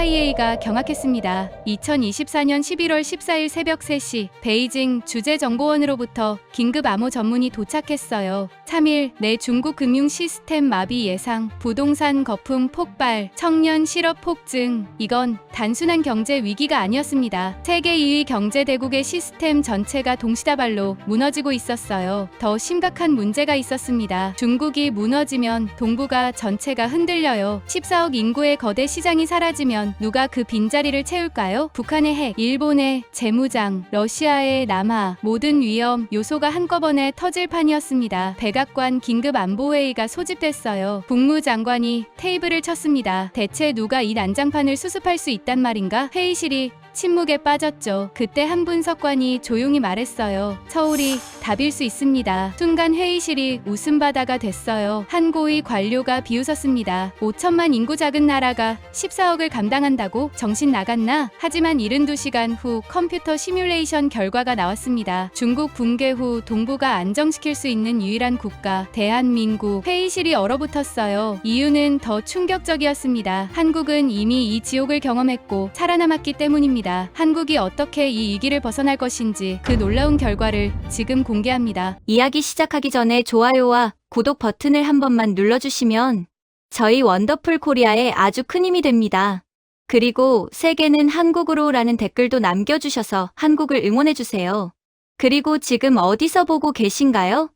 CIA가 경악했습니다. 2024년 11월 14일 새벽 3시 베이징 주재정보원으로부터 긴급 암호 전문이 도착했어요. 3일 내 중국 금융 시스템 마비 예상, 부동산 거품 폭발, 청년 실업 폭증. 이건 단순한 경제 위기가 아니었습니다. 세계 2위 경제 대국의 시스템 전체가 동시다발로 무너지고 있었어요. 더 심각한 문제가 있었습니다. 중국이 무너지면 동북아 전체가 흔들려요. 14억 인구의 거대 시장이 사라지면 누가 그 빈자리를 채울까요? 북한의 핵, 일본의 재무장, 러시아의 남하, 모든 위험 요소가 한꺼번에 터질 판이었습니다. 백악관 긴급 안보회의가 소집됐어요. 국무장관이 테이블을 쳤습니다. 대체 누가 이 난장판을 수습할 수 있단 말인가? 회의실이 침묵에 빠졌죠. 그때 한 분석관이 조용히 말했어요. 서울이 답일 수 있습니다. 순간 회의실이 웃음바다가 됐어요. 한 고위 관료가 비웃었습니다. 5천만 인구 작은 나라가 14억을 감당한다고? 정신 나갔나? 하지만 72시간 후 컴퓨터 시뮬레이션 결과가 나왔습니다. 중국 붕괴 후 동북아 안정시킬 수 있는 유일한 국가 대한민국. 회의실이 얼어붙었어요. 이유는 더 충격적이었습니다. 한국은 이미 이 지옥을 경험했고 살아남았기 때문입니다. 한국이 어떻게 이 위기를 벗어날 것인지 그 놀라운 결과를 지금 공개합니다. 이야기 시작하기 전에 좋아요와 구독 버튼을 한 번만 눌러주시면 저희 원더풀 코리아에 아주 큰 힘이 됩니다. 그리고 세계는 한국으로 라는 댓글도 남겨주셔서 한국을 응원해주세요. 그리고 지금 어디서 보고 계신가요?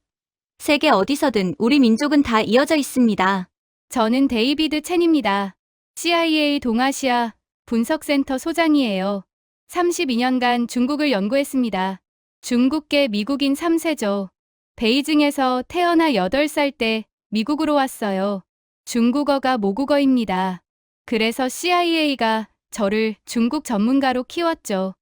세계 어디서든 우리 민족은 다 이어져 있습니다. 저는 데이비드 첸입니다. CIA 동아시아 분석센터 소장이에요. 32년간 중국을 연구했습니다. 중국계 미국인 3세죠. 베이징에서 태어나 8살 때 미국으로 왔어요. 중국어가 모국어입니다. 그래서 CIA가 저를 중국 전문가로 키웠죠.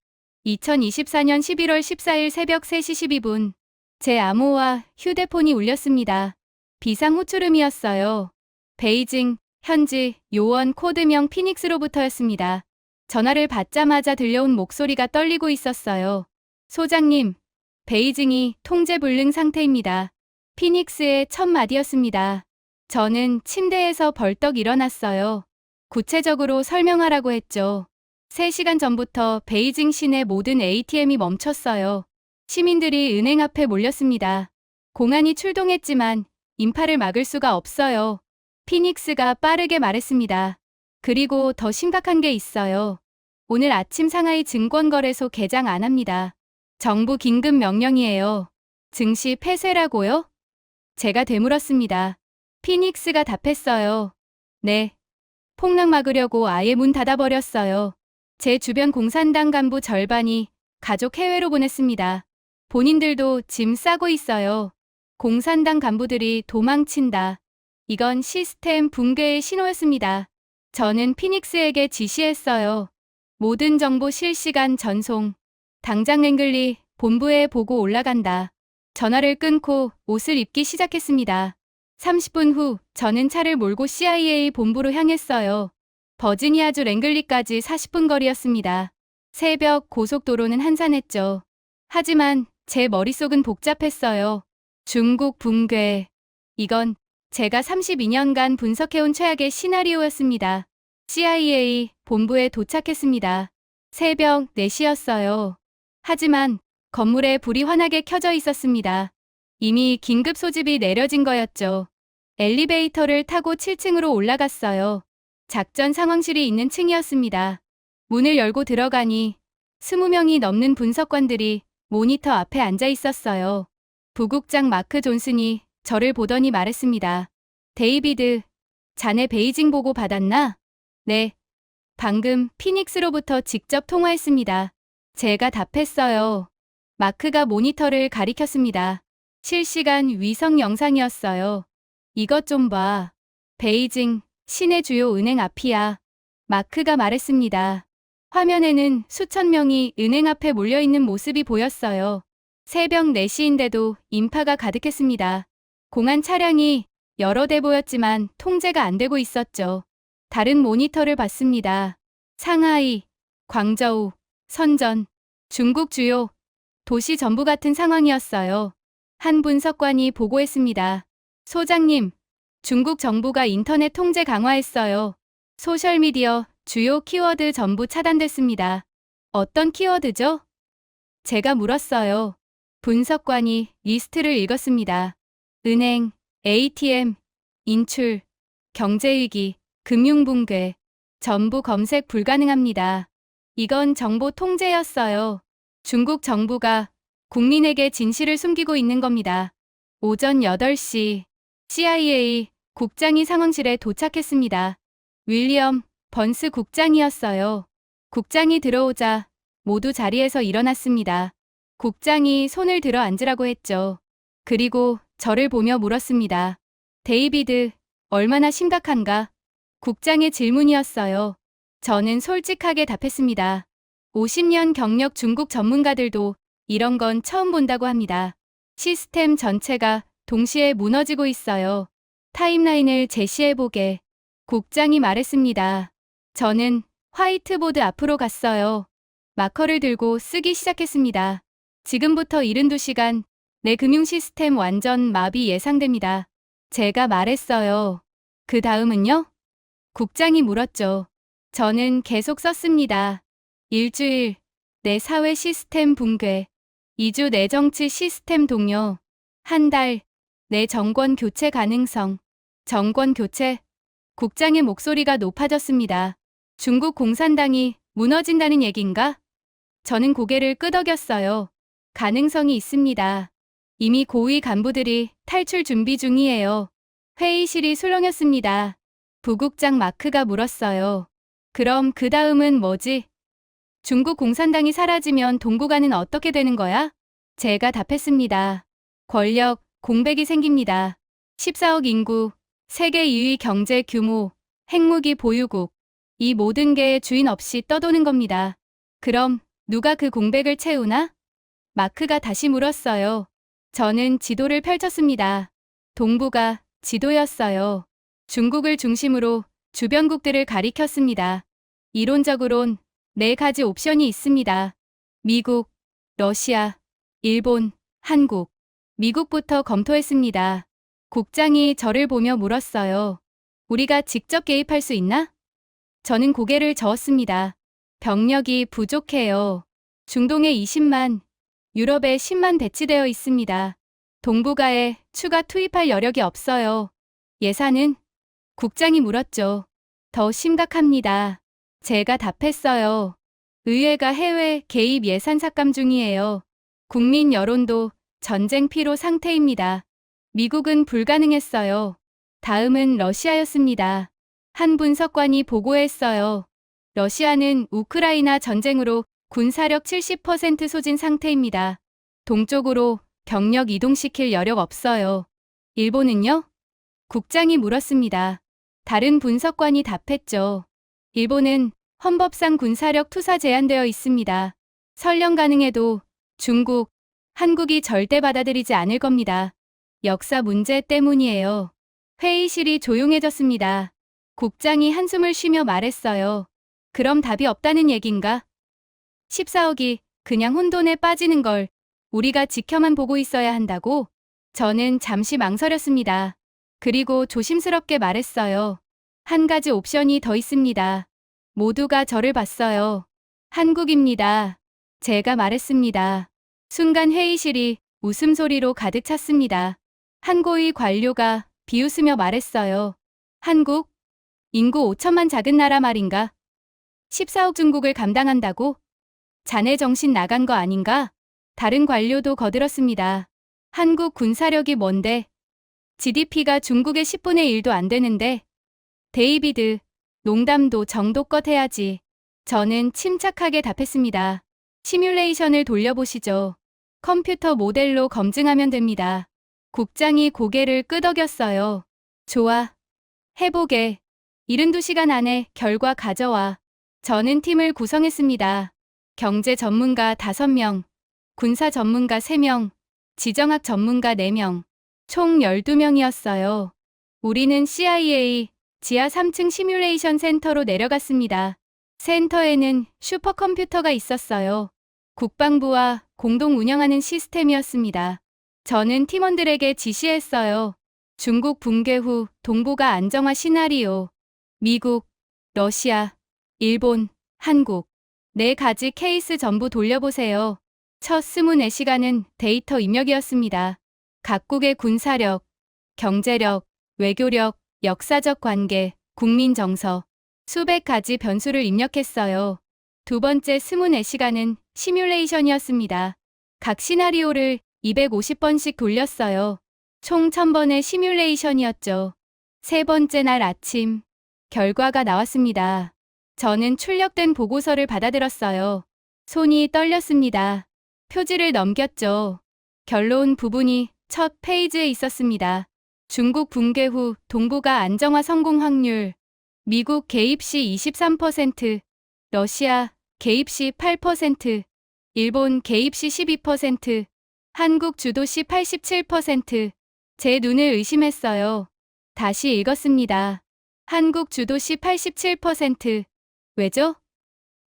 2024년 11월 14일 새벽 3시 12분 제 암호와 휴대폰이 울렸습니다. 비상 호출음이었어요. 베이징 현지 요원 코드명 피닉스로부터였습니다. 전화를 받자마자 들려온 목소리가 떨리고 있었어요. 소장님, 베이징이 통제불능 상태입니다. 피닉스의 첫 마디였습니다. 저는 침대에서 벌떡 일어났어요. 구체적으로 설명하라고 했죠. 3시간 전부터 베이징 시내 모든 ATM이 멈췄어요. 시민들이 은행 앞에 몰렸습니다. 공안이 출동했지만 인파를 막을 수가 없어요. 피닉스가 빠르게 말했습니다. 그리고 더 심각한 게 있어요. 오늘 아침 상하이 증권거래소 개장 안 합니다. 정부 긴급 명령이에요. 증시 폐쇄라고요? 제가 되물었습니다. 피닉스가 답했어요. 네. 폭락 막으려고 아예 문 닫아버렸어요. 제 주변 공산당 간부 절반이 가족 해외로 보냈습니다. 본인들도 짐 싸고 있어요. 공산당 간부들이 도망친다. 이건 시스템 붕괴의 신호였습니다. 저는 피닉스에게 지시했어요. 모든 정보 실시간 전송. 당장 랭글리 본부에 보고 올라간다. 전화를 끊고 옷을 입기 시작했습니다. 30분 후 저는 차를 몰고 CIA 본부로 향했어요. 버지니아주 랭글리까지 40분 거리였습니다. 새벽 고속도로는 한산했죠. 하지만 제 머릿속은 복잡했어요. 중국 붕괴. 이건 제가 32년간 분석해온 최악의 시나리오였습니다. CIA 본부에 도착했습니다. 새벽 4시였어요. 하지만 건물에 불이 환하게 켜져 있었습니다. 이미 긴급 소집이 내려진 거였죠. 엘리베이터를 타고 7층으로 올라갔어요. 작전 상황실이 있는 층이었습니다. 문을 열고 들어가니 20명이 넘는 분석관들이 모니터 앞에 앉아 있었어요. 부국장 마크 존슨이 저를 보더니 말했습니다. 데이비드, 자네 베이징 보고 받았나? 네. 방금 피닉스로부터 직접 통화했습니다. 제가 답했어요. 마크가 모니터를 가리켰습니다. 실시간 위성 영상이었어요. 이것 좀 봐. 베이징 시내 주요 은행 앞이야. 마크가 말했습니다. 화면에는 수천 명이 은행 앞에 몰려있는 모습이 보였어요. 새벽 4시인데도 인파가 가득했습니다. 공안 차량이 여러 대 보였지만 통제가 안 되고 있었죠. 다른 모니터를 봤습니다. 상하이, 광저우, 선전, 중국 주요 도시 전부 같은 상황이었어요. 한 분석관이 보고했습니다. 소장님, 중국 정부가 인터넷 통제 강화했어요. 소셜미디어, 주요 키워드 전부 차단됐습니다. 어떤 키워드죠? 제가 물었어요. 분석관이 리스트를 읽었습니다. 은행, ATM, 인출, 경제위기, 금융붕괴, 전부 검색 불가능합니다. 이건 정보 통제였어요. 중국 정부가 국민에게 진실을 숨기고 있는 겁니다. 오전 8시 CIA 국장이 상황실에 도착했습니다. 윌리엄 번스 국장이었어요. 국장이 들어오자 모두 자리에서 일어났습니다. 국장이 손을 들어 앉으라고 했죠. 그리고 저를 보며 물었습니다. 데이비드, 얼마나 심각한가? 국장의 질문이었어요. 저는 솔직하게 답했습니다. 50년 경력 중국 전문가들도 이런 건 처음 본다고 합니다. 시스템 전체가 동시에 무너지고 있어요. 타임라인을 제시해보게. 국장이 말했습니다. 저는 화이트보드 앞으로 갔어요. 마커를 들고 쓰기 시작했습니다. 지금부터 72시간 내 금융 시스템 완전 마비 예상됩니다. 제가 말했어요. 그 다음은요? 국장이 물었죠. 저는 계속 썼습니다. 일주일, 내 사회 시스템 붕괴. 2주 내 정치 시스템 동요. 한 달, 내 정권 교체 가능성. 정권 교체? 국장의 목소리가 높아졌습니다. 중국 공산당이 무너진다는 얘긴가? 저는 고개를 끄덕였어요. 가능성이 있습니다. 이미 고위 간부들이 탈출 준비 중이에요. 회의실이 술렁였습니다. 부국장 마크가 물었어요. 그럼 그 다음은 뭐지? 중국 공산당이 사라지면 동북아는 어떻게 되는 거야? 제가 답했습니다. 권력, 공백이 생깁니다. 14억 인구, 세계 2위 경제 규모, 핵무기 보유국. 이 모든 게 주인 없이 떠도는 겁니다. 그럼 누가 그 공백을 채우나? 마크가 다시 물었어요. 저는 지도를 펼쳤습니다. 동북아 지도였어요. 중국을 중심으로 주변국들을 가리켰습니다. 이론적으론 4가지 옵션이 있습니다. 미국, 러시아, 일본, 한국. 미국부터 검토했습니다. 국장이 저를 보며 물었어요. 우리가 직접 개입할 수 있나? 저는 고개를 저었습니다. 병력이 부족해요. 중동에 20만, 유럽에 10만 배치되어 있습니다. 동북아에 추가 투입할 여력이 없어요. 예산은? 국장이 물었죠. 더 심각합니다. 제가 답했어요. 의회가 해외 개입 예산 삭감 중이에요. 국민 여론도 전쟁 피로 상태입니다. 미국은 불가능했어요. 다음은 러시아였습니다. 한 분석관이 보고했어요. 러시아는 우크라이나 전쟁으로 군사력 70% 소진 상태입니다. 동쪽으로 병력 이동시킬 여력 없어요. 일본은요? 국장이 물었습니다. 다른 분석관이 답했죠. 일본은 헌법상 군사력 투사 제한되어 있습니다. 설령 가능해도 중국, 한국이 절대 받아들이지 않을 겁니다. 역사 문제 때문이에요. 회의실이 조용해졌습니다. 국장이 한숨을 쉬며 말했어요. 그럼 답이 없다는 얘긴가? 14억이 그냥 혼돈에 빠지는 걸 우리가 지켜만 보고 있어야 한다고? 저는 잠시 망설였습니다. 그리고 조심스럽게 말했어요. 한 가지 옵션이 더 있습니다. 모두가 저를 봤어요. 한국입니다. 제가 말했습니다. 순간 회의실이 웃음소리로 가득 찼습니다. 한 고위 관료가 비웃으며 말했어요. 한국? 인구 5천만 작은 나라 말인가? 14억 중국을 감당한다고? 자네 정신 나간 거 아닌가? 다른 관료도 거들었습니다. 한국 군사력이 뭔데? GDP가 중국의 10분의 1도 안 되는데. 데이비드, 농담도 정도껏 해야지. 저는 침착하게 답했습니다. 시뮬레이션을 돌려보시죠. 컴퓨터 모델로 검증하면 됩니다. 국장이 고개를 끄덕였어요. 좋아. 해보게. 72시간 안에 결과 가져와. 저는 팀을 구성했습니다. 경제 전문가 5명, 군사 전문가 3명, 지정학 전문가 4명, 총 12명이었어요. 우리는 CIA 지하 3층 시뮬레이션 센터로 내려갔습니다. 센터에는 슈퍼컴퓨터가 있었어요. 국방부와 공동 운영하는 시스템이었습니다. 저는 팀원들에게 지시했어요. 중국 붕괴 후 동북아 안정화 시나리오. 미국, 러시아, 일본, 한국. 4가지 케이스 전부 돌려보세요. 첫 24시간은 데이터 입력이었습니다. 각국의 군사력, 경제력, 외교력, 역사적 관계, 국민 정서, 수백 가지 변수를 입력했어요. 두 번째 24시간은 시뮬레이션이었습니다. 각 시나리오를 250번씩 돌렸어요. 총 1000번의 시뮬레이션이었죠. 세 번째 날 아침, 결과가 나왔습니다. 저는 출력된 보고서를 받아들었어요. 손이 떨렸습니다. 표지를 넘겼죠. 결론 부분이 첫 페이지에 있었습니다. 중국 붕괴 후 동북아 안정화 성공 확률, 미국 개입 시 23%, 러시아 개입 시 8%, 일본 개입 시 12%, 한국 주도 시 87%. 제 눈을 의심했어요. 다시 읽었습니다. 한국 주도 시 87%. 왜죠?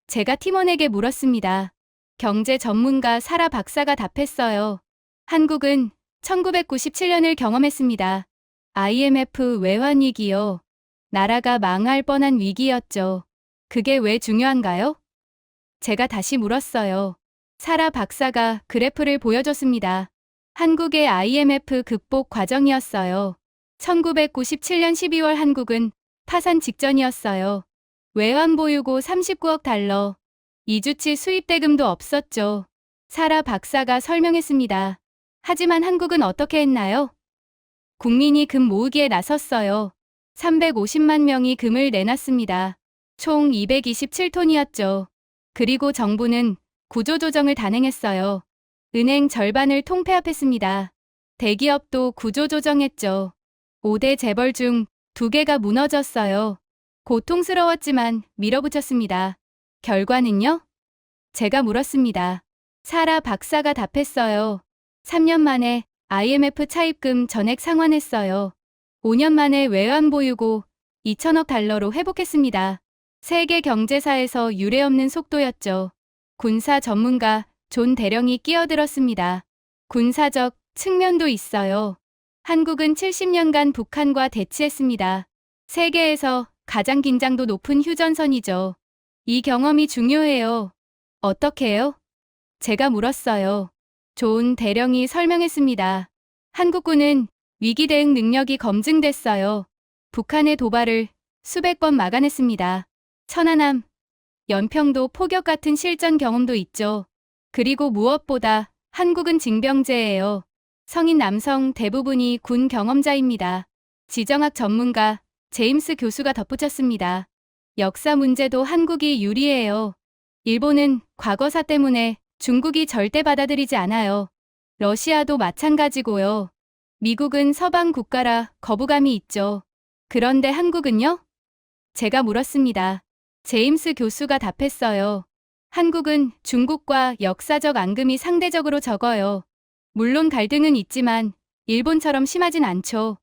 제가 팀원에게 물었습니다. 경제 전문가 사라 박사가 답했어요. 한국은 1997년을 경험했습니다. IMF 외환위기요. 나라가 망할 뻔한 위기였죠. 그게 왜 중요한가요? 제가 다시 물었어요. 사라 박사가 그래프를 보여줬습니다. 한국의 IMF 극복 과정이었어요. 1997년 12월 한국은 파산 직전이었어요. 외환보유고 39억 달러. 2주치 수입대금도 없었죠. 사라 박사가 설명했습니다. 하지만 한국은 어떻게 했나요? 국민이 금 모으기에 나섰어요. 350만 명이 금을 내놨습니다. 총 227톤이었죠. 그리고 정부는 구조조정을 단행했어요. 은행 절반을 통폐합했습니다. 대기업도 구조조정했죠. 5대 재벌 중 2개가 무너졌어요. 고통스러웠지만 밀어붙였습니다. 결과는요? 제가 물었습니다. 사라 박사가 답했어요. 3년 만에 IMF 차입금 전액 상환했어요. 5년 만에 외환보유고 2천억 달러로 회복했습니다. 세계 경제사에서 유례없는 속도였죠. 군사 전문가 존 대령이 끼어들었습니다. 군사적 측면도 있어요. 한국은 70년간 북한과 대치했습니다. 세계에서 가장 긴장도 높은 휴전선이죠. 이 경험이 중요해요. 어떻게요? 제가 물었어요. 존 대령이 설명했습니다. 한국군은 위기 대응 능력이 검증됐어요. 북한의 도발을 수백 번 막아냈습니다. 천안함, 연평도 포격 같은 실전 경험도 있죠. 그리고 무엇보다 한국은 징병제예요. 성인 남성 대부분이 군 경험자입니다. 지정학 전문가 제임스 교수가 덧붙였습니다. 역사 문제도 한국이 유리해요. 일본은 과거사 때문에 중국이 절대 받아들이지 않아요. 러시아도 마찬가지고요. 미국은 서방 국가라 거부감이 있죠. 그런데 한국은요? 제가 물었습니다. 제임스 교수가 답했어요. 한국은 중국과 역사적 앙금이 상대적으로 적어요. 물론 갈등은 있지만 일본처럼 심하진 않죠.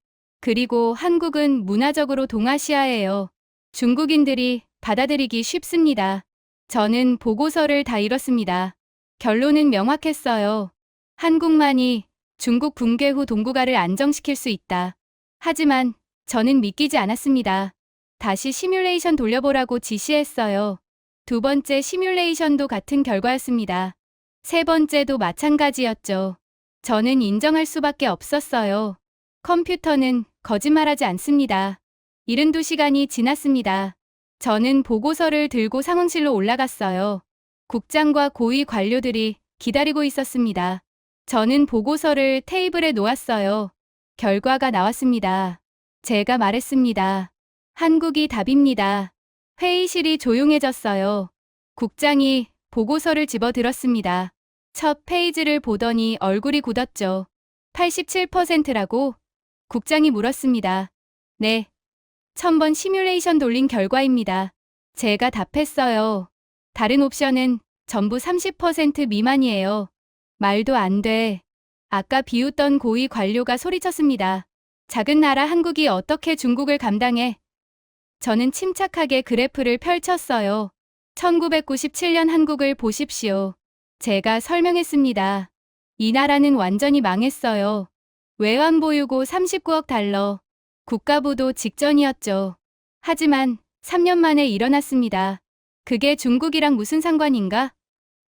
그리고 한국은 문화적으로 동아시아예요. 중국인들이 받아들이기 쉽습니다. 저는 보고서를 다 읽었습니다. 결론은 명확했어요. 한국만이 중국 붕괴 후 동북아를 안정시킬 수 있다. 하지만 저는 믿기지 않았습니다. 다시 시뮬레이션 돌려보라고 지시했어요. 두 번째 시뮬레이션도 같은 결과였습니다. 세 번째도 마찬가지였죠. 저는 인정할 수밖에 없었어요. 컴퓨터는 거짓말하지 않습니다. 72시간이 지났습니다. 저는 보고서를 들고 상황실로 올라갔어요. 국장과 고위 관료들이 기다리고 있었습니다. 저는 보고서를 테이블에 놓았어요. 결과가 나왔습니다. 제가 말했습니다. 한국이 답입니다. 회의실이 조용해졌어요. 국장이 보고서를 집어들었습니다. 첫 페이지를 보더니 얼굴이 굳었죠. 87%라고? 국장이 물었습니다. 네. 1000번 시뮬레이션 돌린 결과입니다. 제가 답했어요. 다른 옵션은 전부 30% 미만이에요. 말도 안 돼. 아까 비웃던 고위 관료가 소리쳤습니다. 작은 나라 한국이 어떻게 중국을 감당해? 저는 침착하게 그래프를 펼쳤어요. 1997년 한국을 보십시오. 제가 설명했습니다. 이 나라는 완전히 망했어요. 외환보유고 39억 달러. 국가부도 직전이었죠. 하지만 3년 만에 일어났습니다. 그게 중국이랑 무슨 상관인가?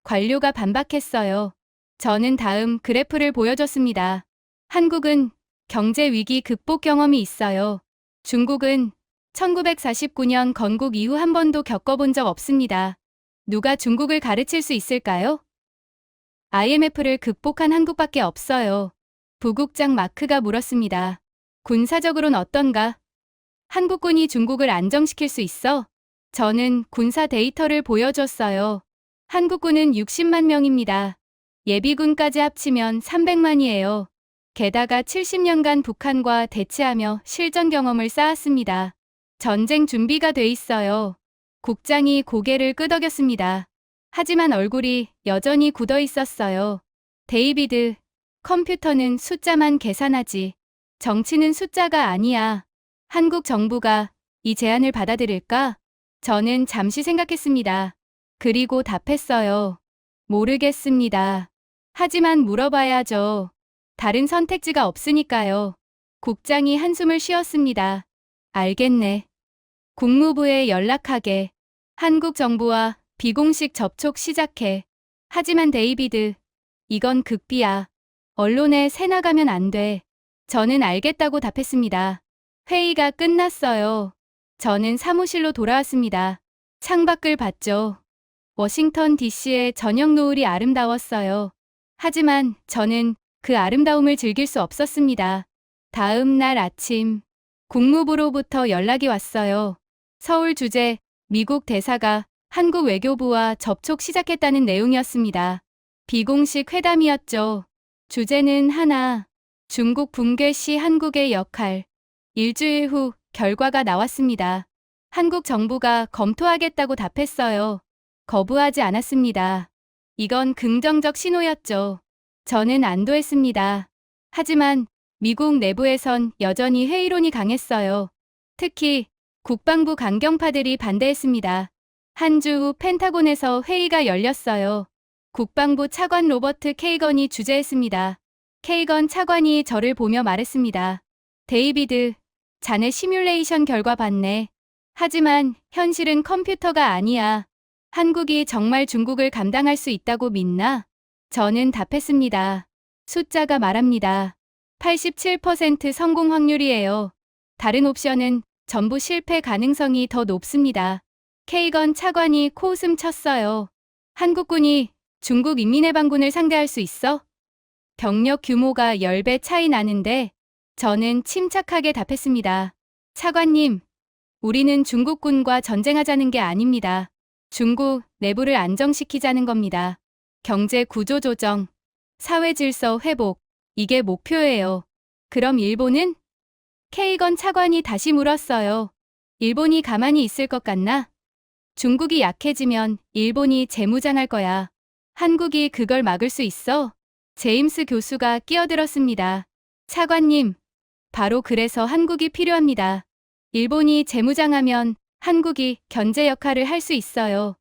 관료가 반박했어요. 저는 다음 그래프를 보여줬습니다. 한국은 경제 위기 극복 경험이 있어요. 중국은 1949년 건국 이후 한 번도 겪어본 적 없습니다. 누가 중국을 가르칠 수 있을까요? IMF를 극복한 한국밖에 없어요. 부국장 마크가 물었습니다. 군사적으론 어떤가? 한국군이 중국을 안정시킬 수 있어? 저는 군사 데이터를 보여줬어요. 한국군은 60만 명입니다. 예비군까지 합치면 300만이에요. 게다가 70년간 북한과 대치하며 실전 경험을 쌓았습니다. 전쟁 준비가 돼 있어요. 국장이 고개를 끄덕였습니다. 하지만 얼굴이 여전히 굳어 있었어요. 데이비드, 컴퓨터는 숫자만 계산하지. 정치는 숫자가 아니야. 한국 정부가 이 제안을 받아들일까? 저는 잠시 생각했습니다. 그리고 답했어요. 모르겠습니다. 하지만 물어봐야죠. 다른 선택지가 없으니까요. 국장이 한숨을 쉬었습니다. 알겠네. 국무부에 연락하게. 한국 정부와 비공식 접촉 시작해. 하지만 데이비드, 이건 극비야. 언론에 새 나가면 안 돼. 저는 알겠다고 답했습니다. 회의가 끝났어요. 저는 사무실로 돌아왔습니다. 창밖을 봤죠. 워싱턴 DC의 저녁 노을이 아름다웠어요. 하지만 저는 그 아름다움을 즐길 수 없었습니다. 다음 날 아침, 국무부로부터 연락이 왔어요. 서울 주재 미국 대사가 한국 외교부와 접촉 시작했다는 내용이었습니다. 비공식 회담이었죠. 주제는 하나, 중국 붕괴 시 한국의 역할. 일주일 후 결과가 나왔습니다. 한국 정부가 검토하겠다고 답했어요. 거부하지 않았습니다. 이건 긍정적 신호였죠. 저는 안도했습니다. 하지만 미국 내부에선 여전히 회의론이 강했어요. 특히 국방부 강경파들이 반대했습니다. 한 주 후 펜타곤에서 회의가 열렸어요. 국방부 차관 로버트 케이건이 주재했습니다. 케이건 차관이 저를 보며 말했습니다. 데이비드, 자네 시뮬레이션 결과 봤네. 하지만 현실은 컴퓨터가 아니야. 한국이 정말 중국을 감당할 수 있다고 믿나? 저는 답했습니다. 숫자가 말합니다. 87% 성공 확률이에요. 다른 옵션은 전부 실패 가능성이 더 높습니다. 케이건 차관이 코웃음 쳤어요. 한국군이 중국 인민해방군을 상대할 수 있어? 병력 규모가 10배 차이 나는데 저는 침착하게 답했습니다. 차관님, 우리는 중국군과 전쟁하자는 게 아닙니다. 중국 내부를 안정시키자는 겁니다. 경제 구조 조정, 사회 질서 회복, 이게 목표예요. 그럼 일본은? 케이건 차관이 다시 물었어요. 일본이 가만히 있을 것 같나? 중국이 약해지면 일본이 재무장할 거야. 한국이 그걸 막을 수 있어? 제임스 교수가 끼어들었습니다. 차관님, 바로 그래서 한국이 필요합니다. 일본이 재무장하면 한국이 견제 역할을 할 수 있어요.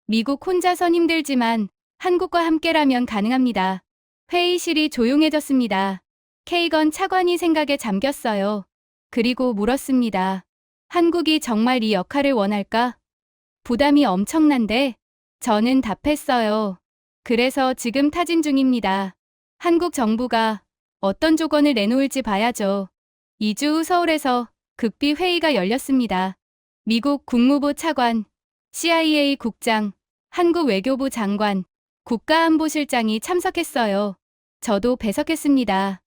미국 혼자선 힘들지만 한국과 함께라면 가능합니다. 회의실이 조용해졌습니다. 케이건 차관이 생각에 잠겼어요. 그리고 물었습니다. 한국이 정말 이 역할을 원할까? 부담이 엄청난데 저는 답했어요. 그래서 지금 타진 중입니다. 한국 정부가 어떤 조건을 내놓을지 봐야죠. 2주 후 서울에서 극비 회의가 열렸습니다. 미국 국무부 차관, CIA 국장, 한국 외교부 장관, 국가안보실장이 참석했어요. 저도 배석했습니다.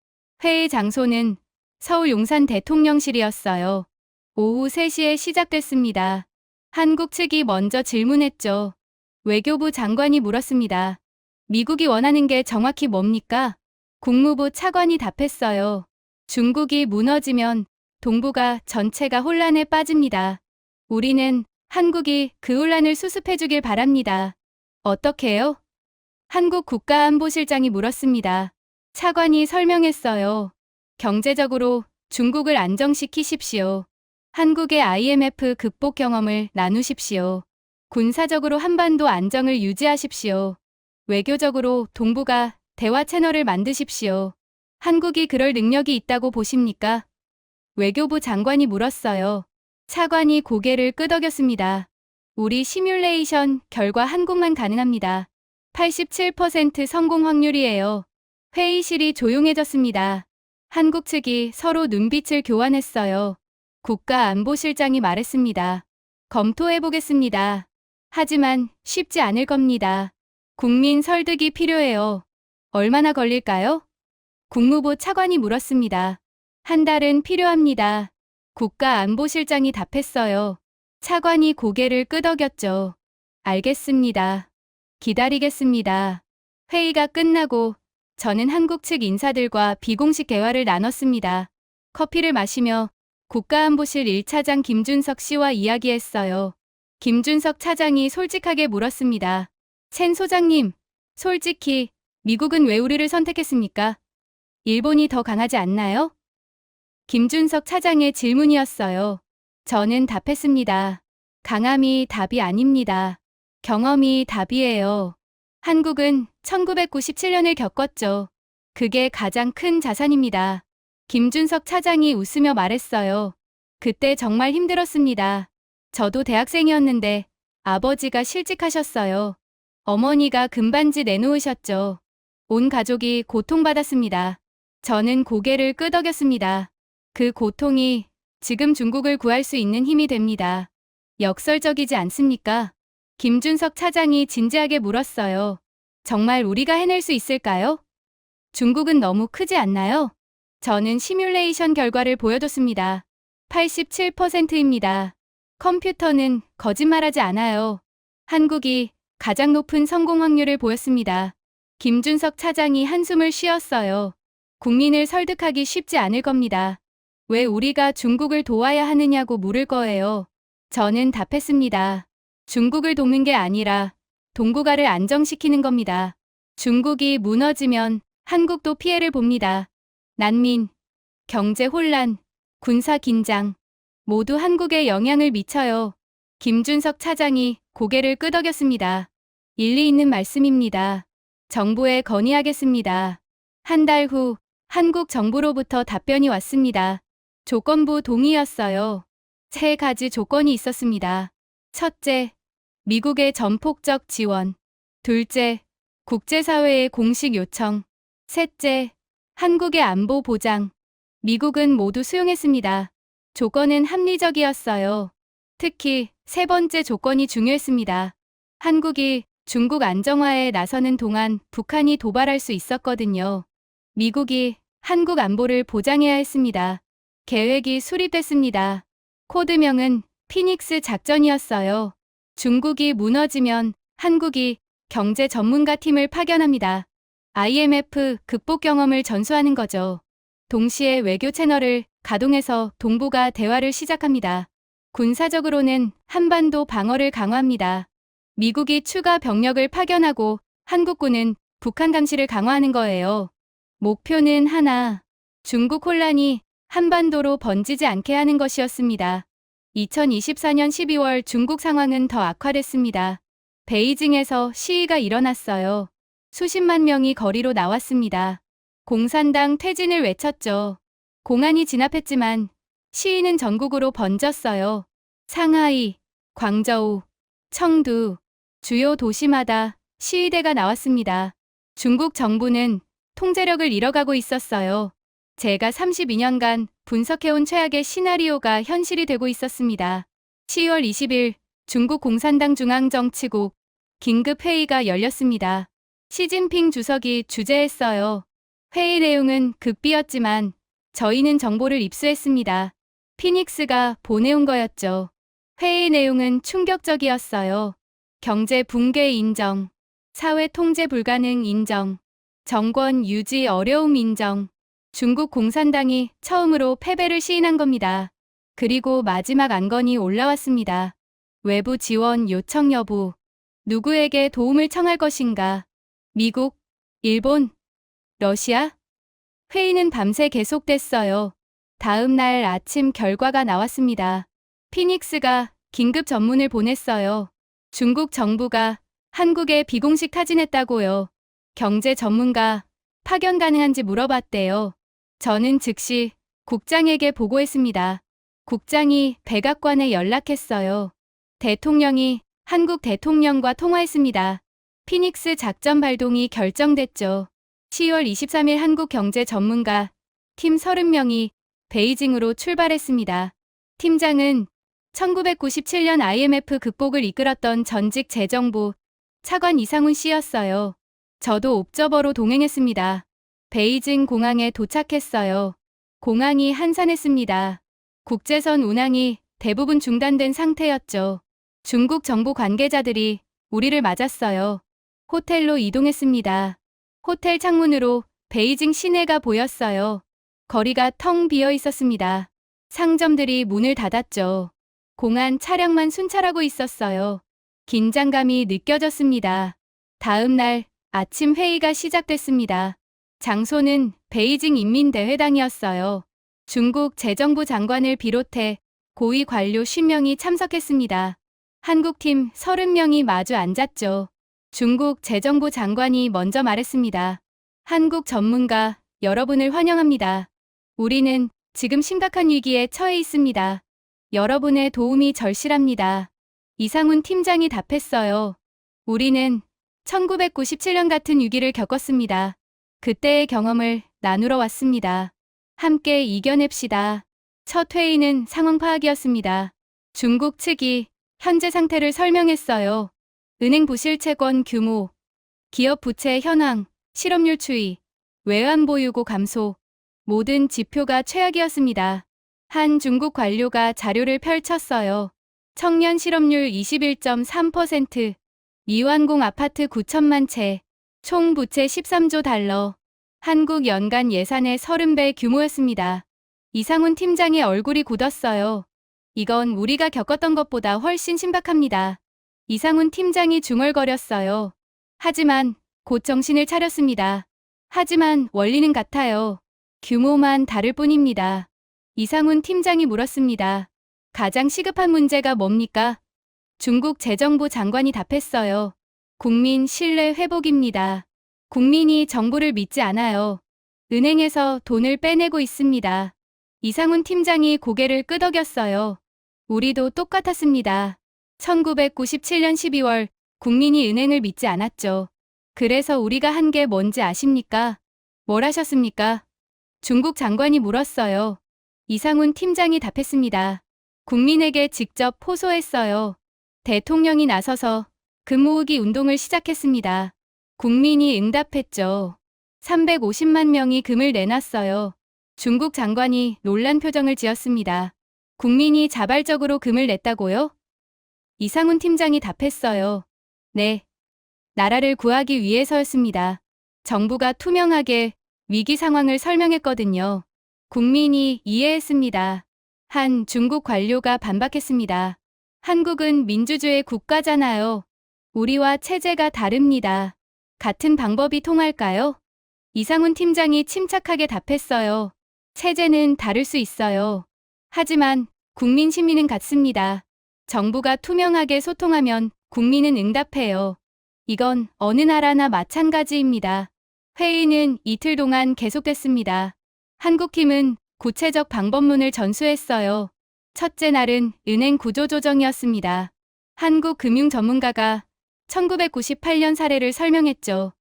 회의 장소는 서울 용산 대통령실이었어요. 오후 3시에 시작됐습니다. 한국 측이 먼저 질문했죠. 외교부 장관이 물었습니다. 미국이 원하는 게 정확히 뭡니까? 국무부 차관이 답했어요. 중국이 무너지면 동북아 전체가 혼란에 빠집니다. 우리는 한국이 그 혼란을 수습해주길 바랍니다. 어떻게요? 한국 국가안보실장이 물었습니다. 차관이 설명했어요. 경제적으로 중국을 안정시키십시오. 한국의 IMF 극복 경험을 나누십시오. 군사적으로 한반도 안정을 유지하십시오. 외교적으로 동북아 대화 채널을 만드십시오. 한국이 그럴 능력이 있다고 보십니까? 외교부 장관이 물었어요. 차관이 고개를 끄덕였습니다. 우리 시뮬레이션 결과 한국만 가능합니다. 87% 성공 확률이에요. 회의실이 조용해졌습니다. 한국 측이 서로 눈빛을 교환했어요. 국가안보실장이 말했습니다. 검토해보겠습니다. 하지만 쉽지 않을 겁니다. 국민 설득이 필요해요. 얼마나 걸릴까요? 국무부 차관이 물었습니다. 한 달은 필요합니다. 국가안보실장이 답했어요. 차관이 고개를 끄덕였죠. 알겠습니다. 기다리겠습니다. 회의가 끝나고 저는 한국 측 인사들과 비공식 대화를 나눴습니다. 커피를 마시며 국가안보실 1차장 김준석 씨와 이야기했어요. 김준석 차장이 솔직하게 물었습니다. 첸 소장님, 솔직히 미국은 왜 우리를 선택했습니까? 일본이 더 강하지 않나요? 김준석 차장의 질문이었어요. 저는 답했습니다. 강함이 답이 아닙니다. 경험이 답이에요. 한국은 1997년을 겪었죠. 그게 가장 큰 자산입니다. 김준석 차장이 웃으며 말했어요. 그때 정말 힘들었습니다. 저도 대학생이었는데 아버지가 실직하셨어요. 어머니가 금반지 내놓으셨죠. 온 가족이 고통받았습니다. 저는 고개를 끄덕였습니다. 그 고통이 지금 중국을 구할 수 있는 힘이 됩니다. 역설적이지 않습니까? 김준석 차장이 진지하게 물었어요. 정말 우리가 해낼 수 있을까요? 중국은 너무 크지 않나요? 저는 시뮬레이션 결과를 보여줬습니다. 87%입니다. 컴퓨터는 거짓말하지 않아요. 한국이 가장 높은 성공 확률을 보였습니다. 김준석 차장이 한숨을 쉬었어요. 국민을 설득하기 쉽지 않을 겁니다. 왜 우리가 중국을 도와야 하느냐고 물을 거예요. 저는 답했습니다. 중국을 돕는 게 아니라 동북아를 안정시키는 겁니다. 중국이 무너지면 한국도 피해를 봅니다. 난민, 경제 혼란, 군사 긴장, 모두 한국에 영향을 미쳐요. 김준석 차장이 고개를 끄덕였습니다. 일리 있는 말씀입니다. 정부에 건의하겠습니다. 한 달 후 한국 정부로부터 답변이 왔습니다. 조건부 동의였어요. 세 가지 조건이 있었습니다. 첫째, 미국의 전폭적 지원. 둘째, 국제사회의 공식 요청. 셋째, 한국의 안보 보장. 미국은 모두 수용했습니다. 조건은 합리적이었어요. 특히 세 번째 조건이 중요했습니다. 한국이 중국 안정화에 나서는 동안 북한이 도발할 수 있었거든요. 미국이 한국 안보를 보장해야 했습니다. 계획이 수립됐습니다. 코드명은 피닉스 작전이었어요. 중국이 무너지면 한국이 경제 전문가 팀을 파견합니다. IMF 극복 경험을 전수하는 거죠. 동시에 외교 채널을 가동해서 동북아 대화를 시작합니다. 군사적으로는 한반도 방어를 강화합니다. 미국이 추가 병력을 파견하고 한국군은 북한 감시를 강화하는 거예요. 목표는 하나, 중국 혼란이 한반도로 번지지 않게 하는 것이었습니다. 2024년 12월 중국 상황은 더 악화됐습니다. 베이징에서 시위가 일어났어요. 수십만 명이 거리로 나왔습니다. 공산당 퇴진을 외쳤죠. 공안이 진압했지만 시위는 전국으로 번졌어요. 상하이, 광저우, 청두, 주요 도시마다 시위대가 나왔습니다. 중국 정부는 통제력을 잃어가고 있었어요. 제가 32년간 분석해온 최악의 시나리오가 현실이 되고 있었습니다. 10월 20일 중국 공산당 중앙정치국 긴급회의가 열렸습니다. 시진핑 주석이 주재했어요. 회의 내용은 극비였지만 저희는 정보를 입수했습니다. 피닉스가 보내온 거였죠. 회의 내용은 충격적이었어요. 경제 붕괴 인정, 사회 통제 불가능 인정, 정권 유지 어려움 인정. 중국 공산당이 처음으로 패배를 시인한 겁니다. 그리고 마지막 안건이 올라왔습니다. 외부 지원 요청 여부. 누구에게 도움을 청할 것인가? 미국, 일본, 러시아? 회의는 밤새 계속됐어요. 다음 날 아침 결과가 나왔습니다. 피닉스가 긴급 전문을 보냈어요. 중국 정부가 한국에 비공식 타진했다고요. 경제 전문가 파견 가능한지 물어봤대요. 저는 즉시 국장에게 보고했습니다. 국장이 백악관에 연락했어요. 대통령이 한국 대통령과 통화했습니다. 피닉스 작전 발동이 결정됐죠. 10월 23일 한국 경제 전문가 팀 30명이 베이징으로 출발했습니다. 팀장은 1997년 IMF 극복을 이끌었던 전직 재정부 차관 이상훈 씨였어요. 저도 옵저버로 동행했습니다. 베이징 공항에 도착했어요. 공항이 한산했습니다. 국제선 운항이 대부분 중단된 상태였죠. 중국 정부 관계자들이 우리를 맞았어요. 호텔로 이동했습니다. 호텔 창문으로 베이징 시내가 보였어요. 거리가 텅 비어 있었습니다. 상점들이 문을 닫았죠. 공안 차량만 순찰하고 있었어요. 긴장감이 느껴졌습니다. 다음 날 아침 회의가 시작됐습니다. 장소는 베이징 인민대회당이었어요. 중국 재정부 장관을 비롯해 고위 관료 10명이 참석했습니다. 한국팀 30명이 마주 앉았죠. 중국 재정부 장관이 먼저 말했습니다. 한국 전문가 여러분을 환영합니다. 우리는 지금 심각한 위기에 처해 있습니다. 여러분의 도움이 절실합니다. 이상훈 팀장이 답했어요. 우리는 1997년 같은 위기를 겪었습니다. 그때의 경험을 나누러 왔습니다. 함께 이겨냅시다. 첫 회의는 상황 파악이었습니다. 중국 측이 현재 상태를 설명했어요. 은행 부실 채권 규모, 기업 부채 현황, 실업률 추이, 외환 보유고 감소, 모든 지표가 최악이었습니다. 한 중국 관료가 자료를 펼쳤어요. 청년 실업률 21.3%, 이완공 아파트 9천만 채, 총 부채 13조 달러, 한국 연간 예산의 30배 규모였습니다. 이상훈 팀장의 얼굴이 굳었어요. 이건 우리가 겪었던 것보다 훨씬 심각합니다. 이상훈 팀장이 중얼거렸어요. 하지만 곧 정신을 차렸습니다. 하지만 원리는 같아요. 규모만 다를 뿐입니다. 이상훈 팀장이 물었습니다. 가장 시급한 문제가 뭡니까? 중국 재정부 장관이 답했어요. 국민 신뢰 회복입니다. 국민이 정부를 믿지 않아요. 은행에서 돈을 빼내고 있습니다. 이상훈 팀장이 고개를 끄덕였어요. 우리도 똑같았습니다. 1997년 12월 국민이 은행을 믿지 않았죠. 그래서 우리가 한 게 뭔지 아십니까? 뭘 하셨습니까? 중국 장관이 물었어요. 이상훈 팀장이 답했습니다. 국민에게 직접 호소했어요. 대통령이 나서서 금모으기 운동을 시작했습니다. 국민이 응답했죠. 350만 명이 금을 내놨어요. 중국 장관이 놀란 표정을 지었습니다. 국민이 자발적으로 금을 냈다고요? 이상훈 팀장이 답했어요. 네. 나라를 구하기 위해서였습니다. 정부가 투명하게 위기 상황을 설명했거든요. 국민이 이해했습니다. 한 중국 관료가 반박했습니다. 한국은 민주주의 국가잖아요. 우리와 체제가 다릅니다. 같은 방법이 통할까요? 이상훈 팀장이 침착하게 답했어요. 체제는 다를 수 있어요. 하지만 국민 심리는 같습니다. 정부가 투명하게 소통하면 국민은 응답해요. 이건 어느 나라나 마찬가지입니다. 회의는 이틀 동안 계속됐습니다. 한국팀은 구체적 방법론을 전수했어요. 첫째 날은 은행 구조조정이었습니다. 한국 금융 전문가가 1998년 사례를 설명했죠.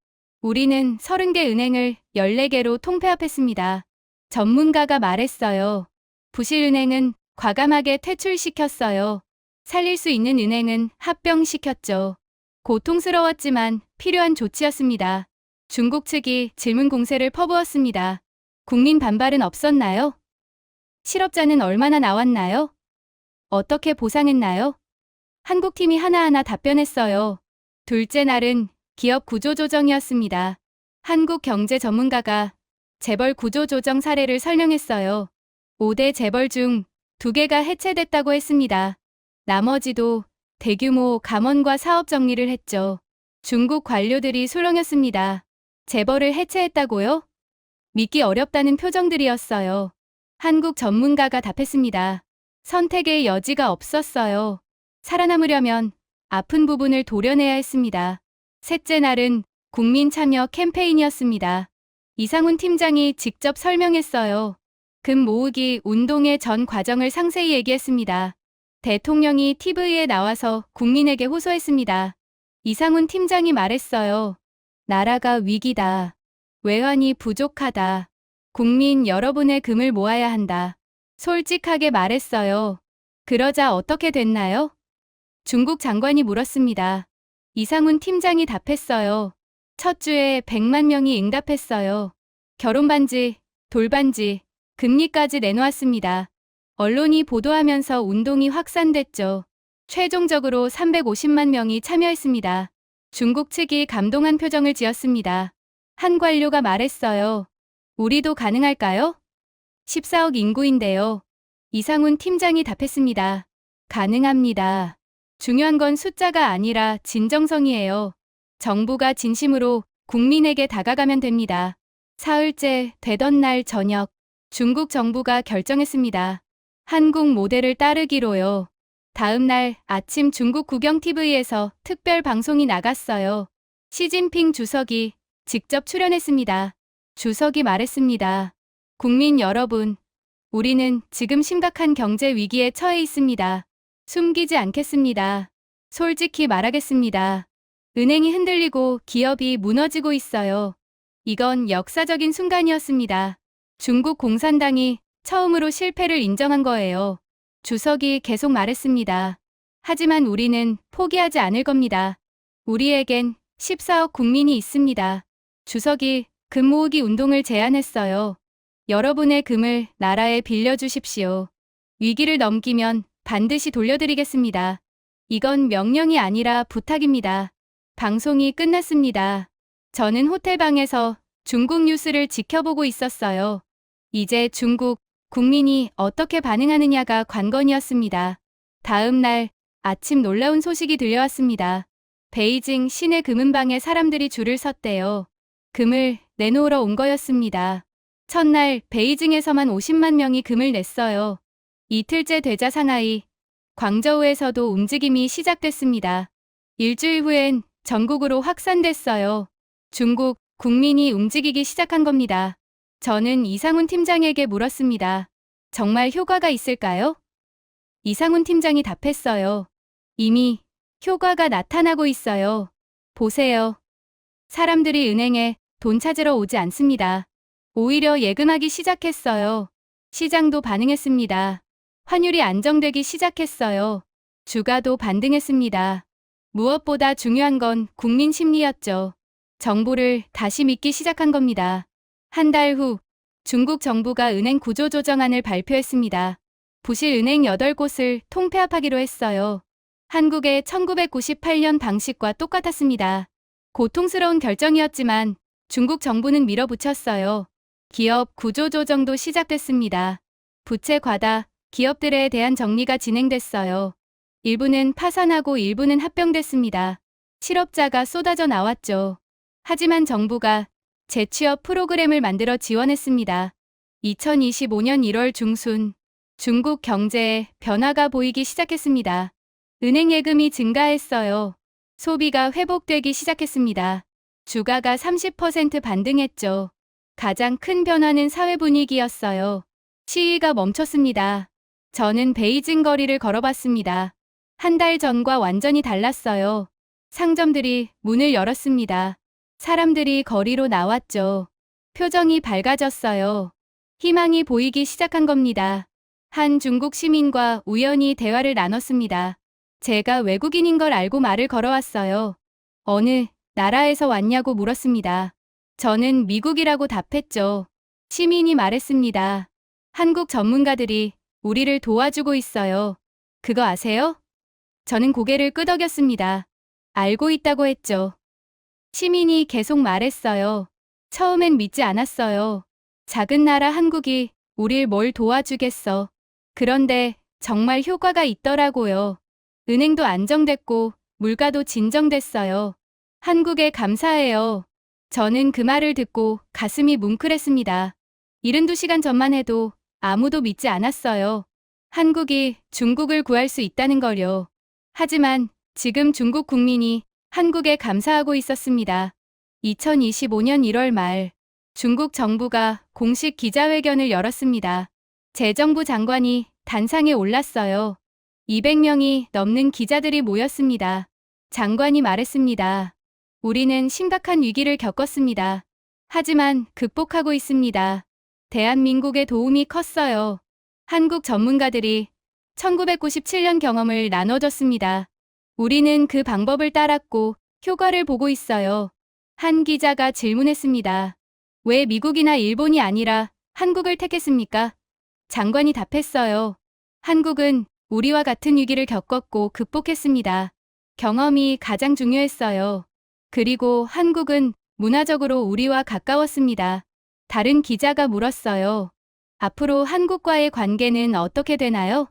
우리는 30개 은행을 14개로 통폐합했습니다. 전문가가 말했어요. 부실은행은 과감하게 퇴출시켰어요. 살릴 수 있는 은행은 합병시켰죠. 고통스러웠지만 필요한 조치였습니다. 중국 측이 질문 공세를 퍼부었습니다. 국민 반발은 없었나요? 실업자는 얼마나 나왔나요? 어떻게 보상했나요? 한국팀이 하나하나 답변했어요. 둘째 날은 기업 구조조정이었습니다. 한국 경제 전문가가 재벌 구조조정 사례를 설명했어요. 5대 재벌 중 2개가 해체됐다고 했습니다. 나머지도 대규모 감원과 사업 정리를 했죠. 중국 관료들이 술렁였습니다. 재벌을 해체했다고요? 믿기 어렵다는 표정들이었어요. 한국 전문가가 답했습니다. 선택의 여지가 없었어요. 살아남으려면 아픈 부분을 도려내야 했습니다. 셋째 날은 국민 참여 캠페인이었습니다. 이상훈 팀장이 직접 설명했어요. 금 모으기 운동의 전 과정을 상세히 얘기했습니다. 대통령이 TV에 나와서 국민에게 호소했습니다. 이상훈 팀장이 말했어요. 나라가 위기다. 외환이 부족하다. 국민 여러분의 금을 모아야 한다. 솔직하게 말했어요. 그러자 어떻게 됐나요? 중국 장관이 물었습니다. 이상훈 팀장이 답했어요. 첫 주에 100만 명이 응답했어요. 결혼반지, 돌반지, 금리까지 내놓았습니다. 언론이 보도하면서 운동이 확산됐죠. 최종적으로 350만 명이 참여했습니다. 중국 측이 감동한 표정을 지었습니다. 한 관료가 말했어요. 우리도 가능할까요? 14억 인구인데요. 이상훈 팀장이 답했습니다. 가능합니다. 중요한 건 숫자가 아니라 진정성이에요. 정부가 진심으로 국민에게 다가가면 됩니다. 사흘째 되던 날 저녁, 중국 정부가 결정했습니다. 한국 모델을 따르기로요. 다음 날 아침 중국 국영 TV에서 특별 방송이 나갔어요. 시진핑 주석이 직접 출연했습니다. 주석이 말했습니다. 국민 여러분, 우리는 지금 심각한 경제 위기에 처해 있습니다. 숨기지 않겠습니다. 솔직히 말하겠습니다. 은행이 흔들리고 기업이 무너지고 있어요. 이건 역사적인 순간이었습니다. 중국 공산당이 처음으로 실패를 인정한 거예요. 주석이 계속 말했습니다. 하지만 우리는 포기하지 않을 겁니다. 우리에겐 14억 국민이 있습니다. 주석이 금 모으기 운동을 제안했어요. 여러분의 금을 나라에 빌려주십시오. 위기를 넘기면 반드시 돌려드리겠습니다. 이건 명령이 아니라 부탁입니다. 방송이 끝났습니다. 저는 호텔방에서 중국 뉴스를 지켜보고 있었어요. 이제 중국 국민이 어떻게 반응하느냐가 관건이었습니다. 다음 날 아침 놀라운 소식이 들려왔습니다. 베이징 시내 금은방에 사람들이 줄을 섰대요. 금을 내놓으러 온 거였습니다. 첫날 베이징에서만 50만 명이 금을 냈어요. 이틀째 되자 상하이, 광저우에서도 움직임이 시작됐습니다. 일주일 후엔 전국으로 확산됐어요. 중국 국민이 움직이기 시작한 겁니다. 저는 이상훈 팀장에게 물었습니다. 정말 효과가 있을까요? 이상훈 팀장이 답했어요. 이미 효과가 나타나고 있어요. 보세요. 사람들이 은행에 돈 찾으러 오지 않습니다. 오히려 예금하기 시작했어요. 시장도 반응했습니다. 환율이 안정되기 시작했어요. 주가도 반등했습니다. 무엇보다 중요한 건 국민 심리였죠. 정부를 다시 믿기 시작한 겁니다. 한 달 후 중국 정부가 은행 구조조정안을 발표했습니다. 부실 은행 8곳을 통폐합하기로 했어요. 한국의 1998년 방식과 똑같았습니다. 고통스러운 결정이었지만 중국 정부는 밀어붙였어요. 기업 구조조정도 시작됐습니다. 부채 과다, 기업들에 대한 정리가 진행됐어요. 일부는 파산하고 일부는 합병됐습니다. 실업자가 쏟아져 나왔죠. 하지만 정부가 재취업 프로그램을 만들어 지원했습니다. 2025년 1월 중순, 중국 경제에 변화가 보이기 시작했습니다. 은행 예금이 증가했어요. 소비가 회복되기 시작했습니다. 주가가 30% 반등했죠. 가장 큰 변화는 사회 분위기였어요. 시위가 멈췄습니다. 저는 베이징 거리를 걸어봤습니다. 한 달 전과 완전히 달랐어요. 상점들이 문을 열었습니다. 사람들이 거리로 나왔죠. 표정이 밝아졌어요. 희망이 보이기 시작한 겁니다. 한 중국 시민과 우연히 대화를 나눴습니다. 제가 외국인인 걸 알고 말을 걸어왔어요. 어느 나라에서 왔냐고 물었습니다. 저는 미국이라고 답했죠. 시민이 말했습니다. 한국 전문가들이 우리를 도와주고 있어요. 그거 아세요? 저는 고개를 끄덕였습니다. 알고 있다고 했죠. 시민이 계속 말했어요. 처음엔 믿지 않았어요. 작은 나라 한국이 우릴 뭘 도와주겠어. 그런데 정말 효과가 있더라고요. 은행도 안정됐고 물가도 진정됐어요. 한국에 감사해요. 저는 그 말을 듣고 가슴이 뭉클했습니다. 72시간 전만 해도 아무도 믿지 않았어요. 한국이 중국을 구할 수 있다는 걸요. 하지만 지금 중국 국민이 한국에 감사하고 있었습니다. 2025년 1월 말, 중국 정부가 공식 기자회견을 열었습니다. 재정부 장관이 단상에 올랐어요. 200명이 넘는 기자들이 모였습니다. 장관이 말했습니다. 우리는 심각한 위기를 겪었습니다. 하지만 극복하고 있습니다. 대한민국의 도움이 컸어요. 한국 전문가들이 1997년 경험을 나눠줬습니다. 우리는 그 방법을 따랐고 효과를 보고 있어요. 한 기자가 질문했습니다. 왜 미국이나 일본이 아니라 한국을 택했습니까? 장관이 답했어요. 한국은 우리와 같은 위기를 겪었고 극복했습니다. 경험이 가장 중요했어요. 그리고 한국은 문화적으로 우리와 가까웠습니다. 다른 기자가 물었어요. 앞으로 한국과의 관계는 어떻게 되나요?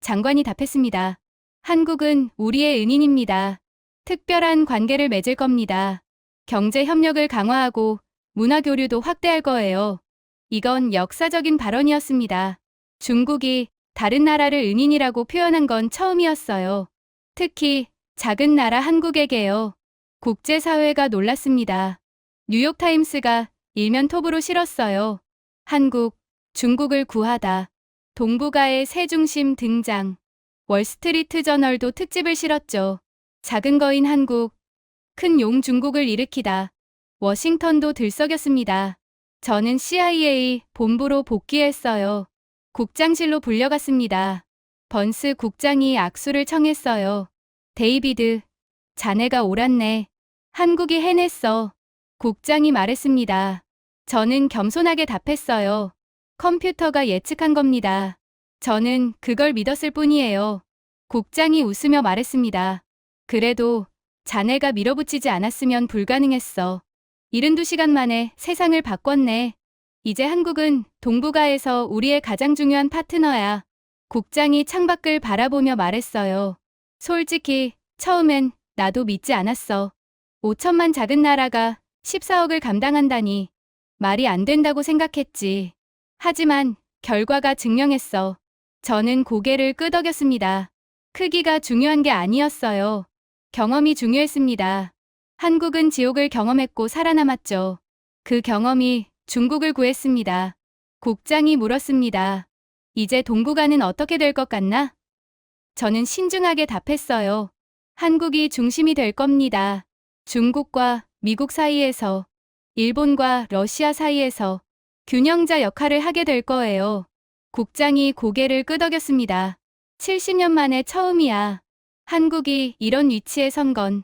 장관이 답했습니다. 한국은 우리의 은인입니다. 특별한 관계를 맺을 겁니다. 경제 협력을 강화하고 문화 교류도 확대할 거예요. 이건 역사적인 발언이었습니다. 중국이 다른 나라를 은인이라고 표현한 건 처음이었어요. 특히 작은 나라 한국에게요. 국제사회가 놀랐습니다. 뉴욕타임스가 일면 톱으로 실었어요. 한국, 중국을 구하다. 동북아의 새 중심 등장. 월스트리트 저널도 특집을 실었죠. 작은 거인 한국, 큰 용 중국을 일으키다. 워싱턴도 들썩였습니다. 저는 CIA 본부로 복귀했어요. 국장실로 불려갔습니다. 번스 국장이 악수를 청했어요. 데이비드, 자네가 옳았네. 한국이 해냈어. 국장이 말했습니다. 저는 겸손하게 답했어요. 컴퓨터가 예측한 겁니다. 저는 그걸 믿었을 뿐이에요. 국장이 웃으며 말했습니다. 그래도 자네가 밀어붙이지 않았으면 불가능했어. 72시간 만에 세상을 바꿨네. 이제 한국은 동북아에서 우리의 가장 중요한 파트너야. 국장이 창밖을 바라보며 말했어요. 솔직히 처음엔 나도 믿지 않았어. 5천만 작은 나라가 14억을 감당한다니 말이 안 된다고 생각했지. 하지만 결과가 증명했어. 저는 고개를 끄덕였습니다. 크기가 중요한 게 아니었어요. 경험이 중요했습니다. 한국은 지옥을 경험했고 살아남았죠. 그 경험이 중국을 구했습니다. 국장이 물었습니다. 이제 동북아는 어떻게 될 것 같나? 저는 신중하게 답했어요. 한국이 중심이 될 겁니다. 중국과 미국 사이에서, 일본과 러시아 사이에서 균형자 역할을 하게 될 거예요. 국장이 고개를 끄덕였습니다. 70년 만에 처음이야. 한국이 이런 위치에 선 건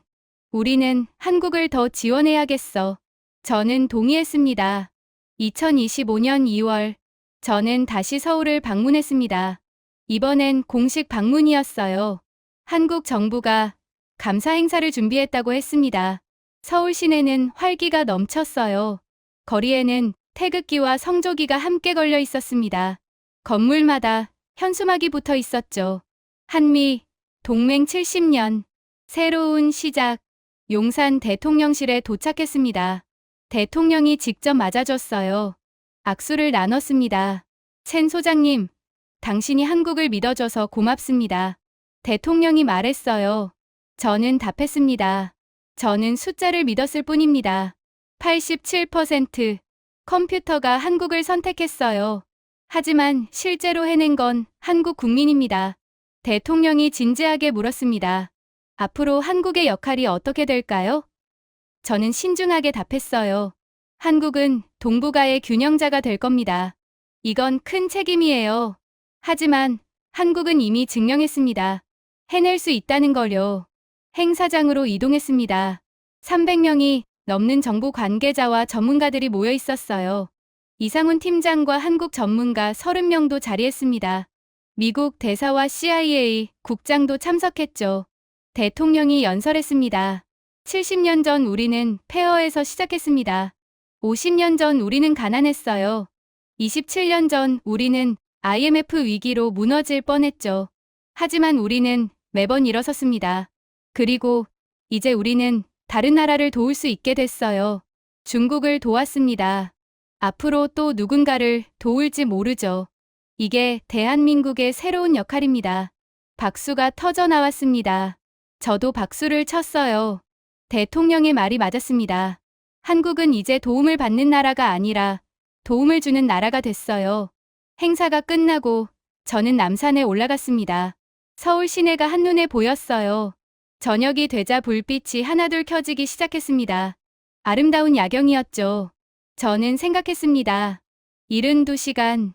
우리는 한국을 더 지원해야겠어. 저는 동의했습니다. 2025년 2월, 저는 다시 서울을 방문했습니다. 이번엔 공식 방문이었어요. 한국 정부가 감사 행사를 준비했다고 했습니다. 서울 시내는 활기가 넘쳤어요. 거리에는 태극기와 성조기가 함께 걸려 있었습니다. 건물마다 현수막이 붙어 있었죠. 한미 동맹 70년, 새로운 시작. 용산 대통령실에 도착했습니다. 대통령이 직접 맞아줬어요. 악수를 나눴습니다. 첸 소장님, 당신이 한국을 믿어줘서 고맙습니다. 대통령이 말했어요. 저는 답했습니다. 저는 숫자를 믿었을 뿐입니다. 87%. 컴퓨터가 한국을 선택했어요. 하지만 실제로 해낸 건 한국 국민입니다. 대통령이 진지하게 물었습니다. 앞으로 한국의 역할이 어떻게 될까요? 저는 신중하게 답했어요. 한국은 동북아의 균형자가 될 겁니다. 이건 큰 책임이에요. 하지만 한국은 이미 증명했습니다. 해낼 수 있다는 걸요. 행사장으로 이동했습니다. 300명이 넘는 정부 관계자와 전문가들이 모여 있었어요. 이상훈 팀장과 한국 전문가 30명도 자리했습니다. 미국 대사와 CIA 국장도 참석했죠. 대통령이 연설했습니다. 70년 전 우리는 폐허에서 시작했습니다. 50년 전 우리는 가난했어요. 27년 전 우리는 IMF 위기로 무너질 뻔했죠. 하지만 우리는 매번 일어섰습니다. 그리고 이제 우리는 다른 나라를 도울 수 있게 됐어요. 중국을 도왔습니다. 앞으로 또 누군가를 도울지 모르죠. 이게 대한민국의 새로운 역할입니다. 박수가 터져 나왔습니다. 저도 박수를 쳤어요. 대통령의 말이 맞았습니다. 한국은 이제 도움을 받는 나라가 아니라 도움을 주는 나라가 됐어요. 행사가 끝나고 저는 남산에 올라갔습니다. 서울 시내가 한눈에 보였어요. 저녁이 되자 불빛이 하나둘 켜지기 시작했습니다. 아름다운 야경이었죠. 저는 생각했습니다. 72시간.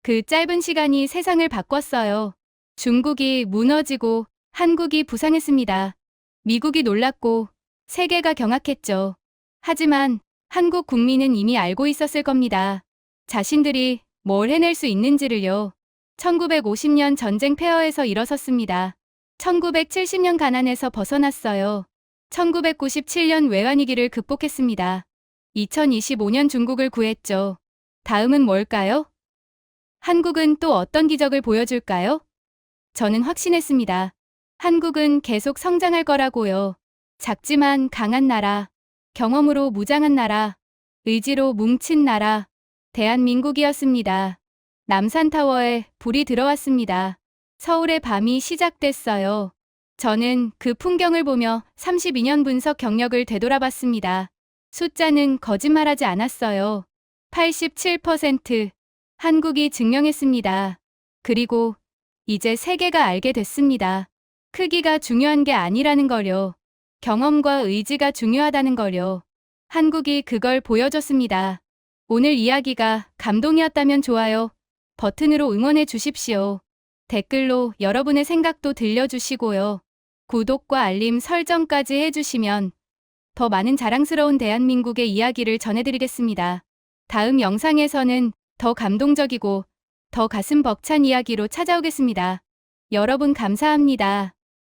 그 짧은 시간이 세상을 바꿨어요. 중국이 무너지고 한국이 부상했습니다. 미국이 놀랐고 세계가 경악했죠. 하지만 한국 국민은 이미 알고 있었을 겁니다. 자신들이 뭘 해낼 수 있는지를요. 1950년 전쟁 폐허에서 일어섰습니다. 1970년 가난에서 벗어났어요. 1997년 외환위기를 극복했습니다. 2025년 중국을 구했죠. 다음은 뭘까요? 한국은 또 어떤 기적을 보여줄까요? 저는 확신했습니다. 한국은 계속 성장할 거라고요. 작지만 강한 나라, 경험으로 무장한 나라, 의지로 뭉친 나라, 대한민국이었습니다. 남산타워에 불이 들어왔습니다. 서울의 밤이 시작됐어요. 저는 그 풍경을 보며 32년 분석 경력을 되돌아봤습니다. 숫자는 거짓말하지 않았어요. 87%. 한국이 증명했습니다. 그리고 이제 세계가 알게 됐습니다. 크기가 중요한 게 아니라는 걸요. 경험과 의지가 중요하다는 걸요. 한국이 그걸 보여줬습니다. 오늘 이야기가 감동이었다면 좋아요 버튼으로 응원해 주십시오. 댓글로 여러분의 생각도 들려주시고요. 구독과 알림 설정까지 해주시면 더 많은 자랑스러운 대한민국의 이야기를 전해드리겠습니다. 다음 영상에서는 더 감동적이고 더 가슴 벅찬 이야기로 찾아오겠습니다. 여러분 감사합니다.